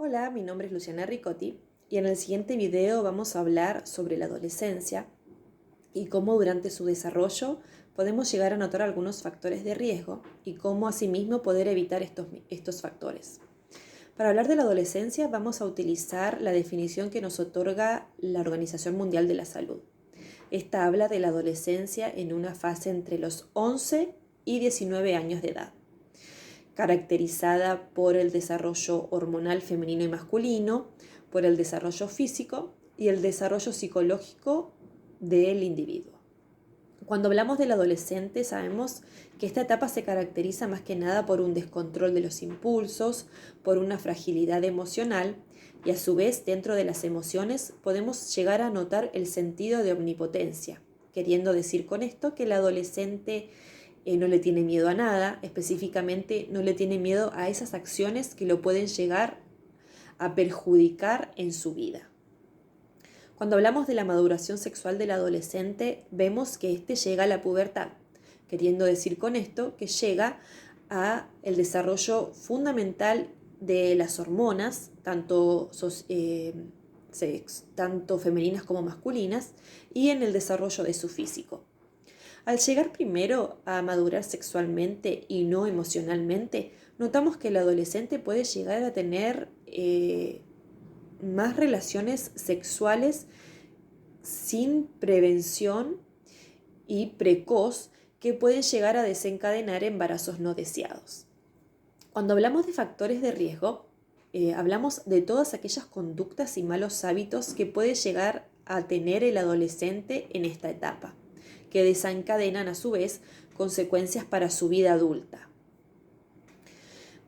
Hola, mi nombre es Luciana Ricotti y en el siguiente video vamos a hablar sobre la adolescencia y cómo durante su desarrollo podemos llegar a notar algunos factores de riesgo y cómo asimismo poder evitar estos factores. Para hablar de la adolescencia vamos a utilizar la definición que nos otorga la Organización Mundial de la Salud. Esta habla de la adolescencia en una fase entre los 11 y 19 años de edad, caracterizada por el desarrollo hormonal femenino y masculino, por el desarrollo físico y el desarrollo psicológico del individuo. Cuando hablamos del adolescente, sabemos que esta etapa se caracteriza más que nada por un descontrol de los impulsos, por una fragilidad emocional y a su vez dentro de las emociones podemos llegar a notar el sentido de omnipotencia, queriendo decir con esto que el adolescente no le tiene miedo a nada, específicamente no le tiene miedo a esas acciones que lo pueden llegar a perjudicar en su vida. Cuando hablamos de la maduración sexual del adolescente, vemos que éste llega a la pubertad, queriendo decir con esto que llega a el desarrollo fundamental de las hormonas, tanto femeninas como masculinas, y en el desarrollo de su físico. Al llegar primero a madurar sexualmente y no emocionalmente, notamos que el adolescente puede llegar a tener más relaciones sexuales sin prevención y precoz que pueden llegar a desencadenar embarazos no deseados. Cuando hablamos de factores de riesgo, hablamos de todas aquellas conductas y malos hábitos que puede llegar a tener el adolescente en esta etapa, que desencadenan a su vez consecuencias para su vida adulta.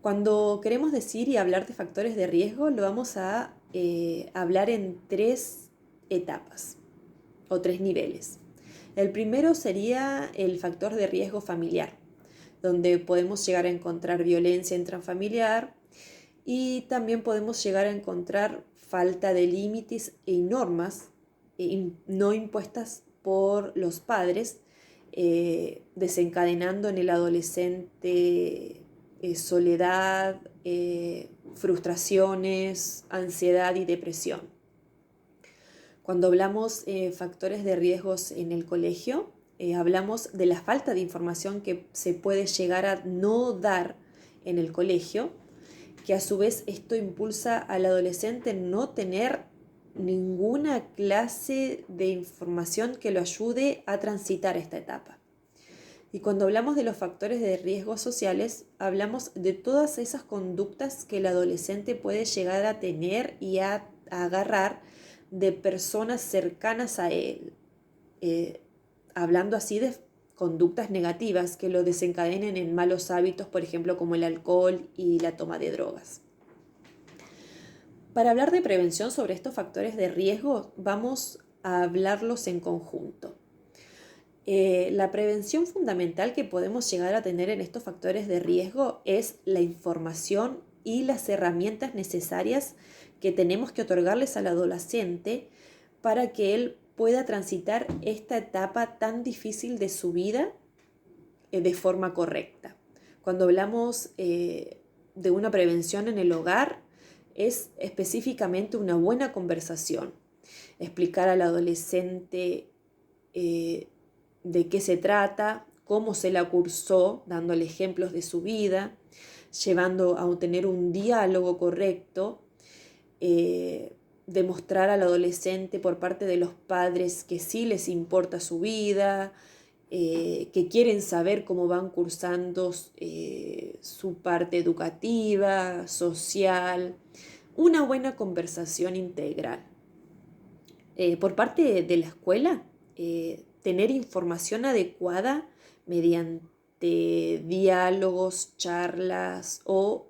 Cuando queremos decir y hablar de factores de riesgo, lo vamos a hablar en 3 etapas o 3 niveles. El primero sería el factor de riesgo familiar, donde podemos llegar a encontrar violencia intrafamiliar y también podemos llegar a encontrar falta de límites y normas no impuestas por los padres, desencadenando en el adolescente soledad, frustraciones, ansiedad y depresión. Cuando hablamos factores de riesgos en el colegio, hablamos de la falta de información que se puede llegar a no dar en el colegio, que a su vez esto impulsa al adolescente no tener ninguna clase de información que lo ayude a transitar esta etapa. Y cuando hablamos de los factores de riesgo sociales, hablamos de todas esas conductas que el adolescente puede llegar a tener y a agarrar de personas cercanas a él, hablando así de conductas negativas que lo desencadenen en malos hábitos, por ejemplo, como el alcohol y la toma de drogas. Para hablar de prevención sobre estos factores de riesgo, vamos a hablarlos en conjunto. La prevención fundamental que podemos llegar a tener en estos factores de riesgo es la información y las herramientas necesarias que tenemos que otorgarles al adolescente para que él pueda transitar esta etapa tan difícil de su vida de forma correcta. Cuando hablamos de una prevención en el hogar, es específicamente una buena conversación, explicar al adolescente de qué se trata, cómo se la cursó, dándole ejemplos de su vida, llevando a tener un diálogo correcto, demostrar al adolescente por parte de los padres que sí les importa su vida, que quieren saber cómo van cursando su parte educativa, social, una buena conversación integral. Por parte de la escuela, tener información adecuada mediante diálogos, charlas o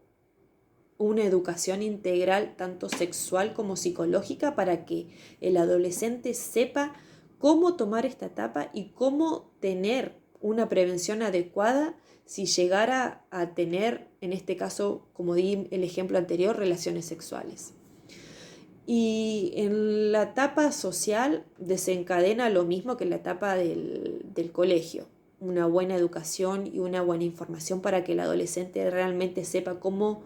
una educación integral tanto sexual como psicológica para que el adolescente sepa cómo tomar esta etapa y cómo tener una prevención adecuada si llegara a tener, en este caso, como di el ejemplo anterior, relaciones sexuales. Y en la etapa social desencadena lo mismo que en la etapa del colegio, una buena educación y una buena información para que el adolescente realmente sepa cómo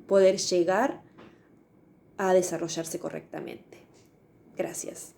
poder llegar a desarrollarse correctamente. Gracias.